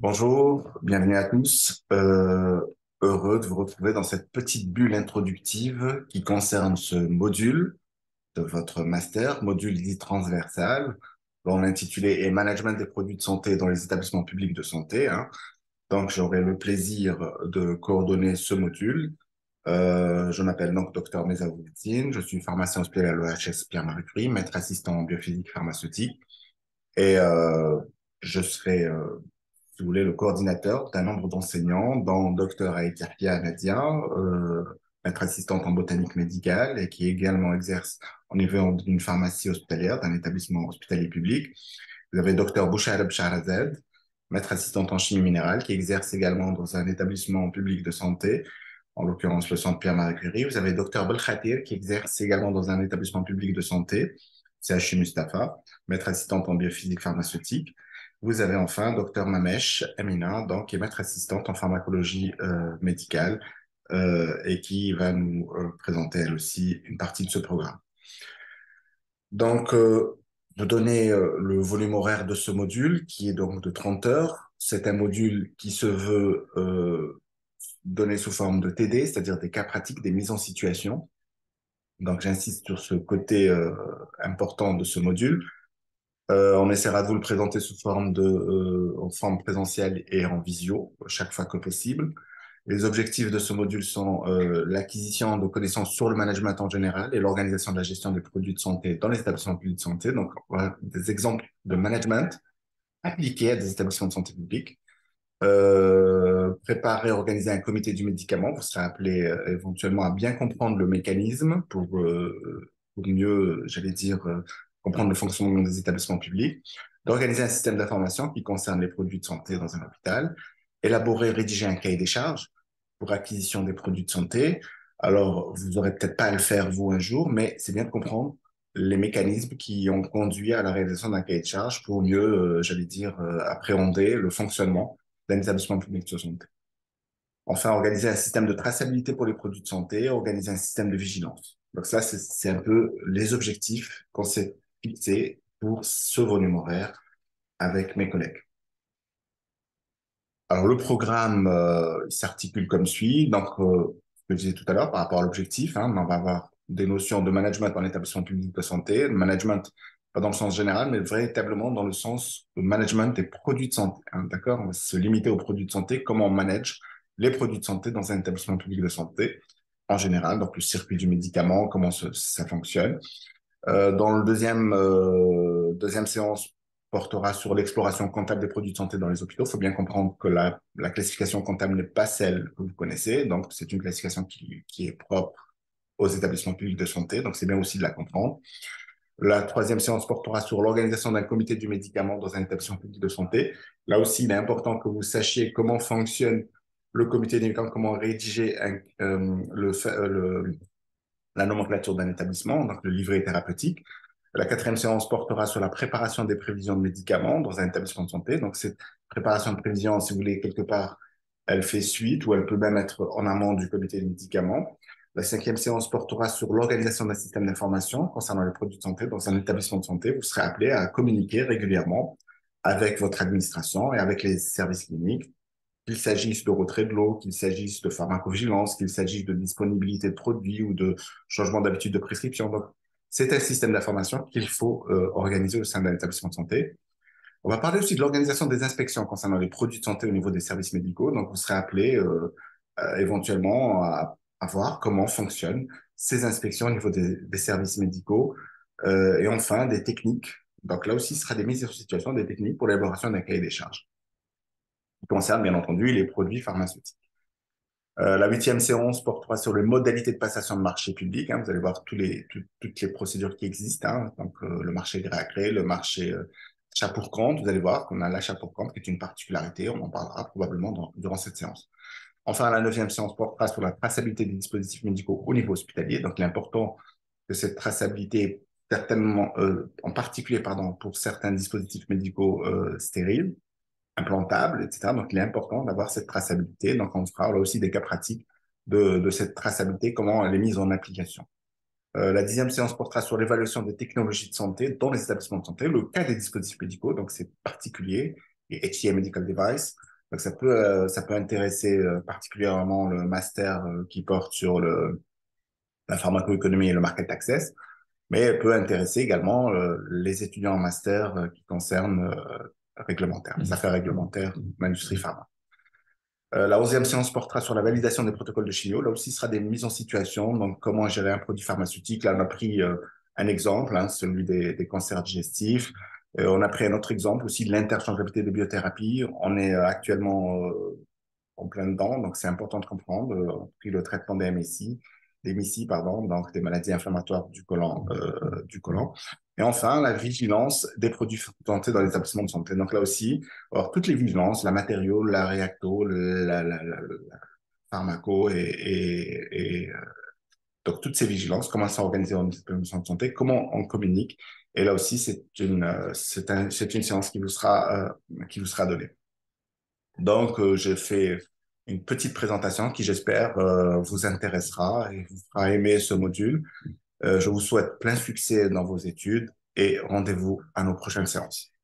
Bonjour, bienvenue à tous. Heureux de vous retrouver dans cette petite bulle introductive qui concerne ce module de votre master, module dit transversal, dont l'intitulé est Management des produits de santé dans les établissements publics de santé, hein. Donc, j'aurai le plaisir de coordonner ce module. Je m'appelle donc Dr Mezaouddine, je suis pharmacien hospitalier à l'OHS Pierre-Marie Curie, maître assistant en biophysique pharmaceutique, et je serai si vous voulez, le coordinateur d'un nombre d'enseignants, dont Dr Aïkirpia Nadia, maître assistante en botanique médicale et qui également exerce au niveau d'une pharmacie hospitalière, d'un établissement hospitalier public. Vous avez Dr Bouchareb Shahrazad, maître assistante en chimie minérale, qui exerce également dans un établissement public de santé, en l'occurrence le centre Pierre-Marie Curie. Vous avez Dr Belkhatir, qui exerce également dans un établissement public de santé, CHU Mustapha, maître assistante en biophysique pharmaceutique. Vous avez enfin Dr Mamesh Amina, donc, qui est maître assistante en pharmacologie médicale et qui va nous présenter elle aussi une partie de ce programme. Donc, vous donnez le volume horaire de ce module qui est donc de 30 heures. C'est un module qui se veut donné sous forme de TD, c'est-à-dire des cas pratiques, des mises en situation. Donc, j'insiste sur ce côté important de ce module. On essaiera de vous le présenter sous forme en forme présentielle et en visio, chaque fois que possible. Les objectifs de ce module sont l'acquisition de connaissances sur le management en général et l'organisation de la gestion des produits de santé dans les établissements publics de santé. Donc, voilà des exemples de management appliqués à des établissements de santé publics. Préparer et organiser un comité du médicament. Vous serez appelé éventuellement à bien comprendre le mécanisme pour mieux, j'allais dire, comprendre le fonctionnement des établissements publics. D'organiser un système d'information qui concerne les produits de santé dans un hôpital. Élaborer et rédiger un cahier des charges pour acquisition des produits de santé. Alors, vous n'aurez peut-être pas à le faire vous un jour, mais c'est bien de comprendre les mécanismes qui ont conduit à la réalisation d'un cahier de charges pour mieux, j'allais dire, appréhender le fonctionnement d'un établissement public de santé. Enfin, organiser un système de traçabilité pour les produits de santé, organiser un système de vigilance. Donc ça, c'est un peu les objectifs qu'on s'est fixés pour ce volume horaire avec mes collègues. Alors le programme il s'articule comme suit. Donc, ce que je disais tout à l'heure par rapport à l'objectif, hein, on va avoir des notions de management en établissement public de santé, le management pas dans le sens général, mais véritablement dans le sens de management des produits de santé, hein, d'accord? On va se limiter aux produits de santé, comment on manage les produits de santé dans un établissement public de santé en général, donc le circuit du médicament, comment ça fonctionne. Dans le deuxième séance portera sur l'exploration comptable des produits de santé dans les hôpitaux. Il faut bien comprendre que la classification comptable n'est pas celle que vous connaissez, donc c'est une classification qui est propre aux établissements publics de santé, donc c'est bien aussi de la comprendre. La troisième séance portera sur l'organisation d'un comité du médicament dans un établissement public de santé. Là aussi, il est important que vous sachiez comment fonctionne le comité du médicament, comment rédiger la nomenclature d'un établissement, donc le livret thérapeutique. La quatrième séance portera sur la préparation des prévisions de médicaments dans un établissement de santé. Donc, cette préparation de prévision, si vous voulez, quelque part, elle fait suite ou elle peut même être en amont du comité de médicaments. La cinquième séance portera sur l'organisation d'un système d'information concernant les produits de santé dans un établissement de santé. Vous serez appelé à communiquer régulièrement avec votre administration et avec les services cliniques, qu'il s'agisse de retrait de l'eau, qu'il s'agisse de pharmacovigilance, qu'il s'agisse de disponibilité de produits ou de changement d'habitude de prescription. Donc, c'est un système d'information qu'il faut organiser au sein d'un établissement de santé. On va parler aussi de l'organisation des inspections concernant les produits de santé au niveau des services médicaux. Donc, vous serez appelé éventuellement à voir comment fonctionnent ces inspections au niveau des services médicaux et enfin des techniques. Donc, là aussi, ce sera des mises en situation, des techniques pour l'élaboration d'un cahier des charges qui concerne bien entendu les produits pharmaceutiques. La huitième séance portera sur les modalités de passation de marché public, hein. Vous allez voir toutes les procédures qui existent, hein. Donc, le marché gré à gré, le marché achat pour compte. Vous allez voir qu'on a l'achat pour compte qui est une particularité. On en parlera probablement durant cette séance. Enfin, la neuvième séance portera sur la traçabilité des dispositifs médicaux au niveau hospitalier. Donc, il est important que cette traçabilité, certainement, en particulier, pardon, pour certains dispositifs médicaux stériles, implantable, etc. Donc, il est important d'avoir cette traçabilité. Donc, on fera là aussi des cas pratiques de cette traçabilité, comment elle est mise en application. La dixième séance portera sur l'évaluation des technologies de santé dans les établissements de santé, le cas des dispositifs médicaux, donc c'est particulier, et HCA Medical Device. Donc, ça peut intéresser particulièrement le master qui porte sur la pharmacoéconomie et le market access, mais elle peut intéresser également les étudiants en master qui concernent réglementaire, les affaires réglementaires, l'industrie pharma. La 11e séance portera sur la validation des protocoles de chimio. Là aussi, ce sera des mises en situation. Donc, comment gérer un produit pharmaceutique. Là, on a pris un exemple, hein, celui des cancers digestifs. On a pris un autre exemple aussi de l'interchangeabilité des biothérapies. On est actuellement en plein dedans, donc c'est important de comprendre. On a pris le traitement des MICI, pardon, donc des maladies inflammatoires du côlon. Et enfin, la vigilance des produits santé dans les établissements de santé. Donc là aussi, alors, toutes les vigilances, la matériau, la réacto, la pharmaco donc toutes ces vigilances, comment sont organisées en établissement de santé, comment on communique. Et là aussi, c'est une séance qui vous sera donnée. Donc, j'ai fait une petite présentation qui, j'espère, vous intéressera et vous fera aimer ce module. Je vous souhaite plein succès dans vos études et rendez-vous à nos prochaines séances.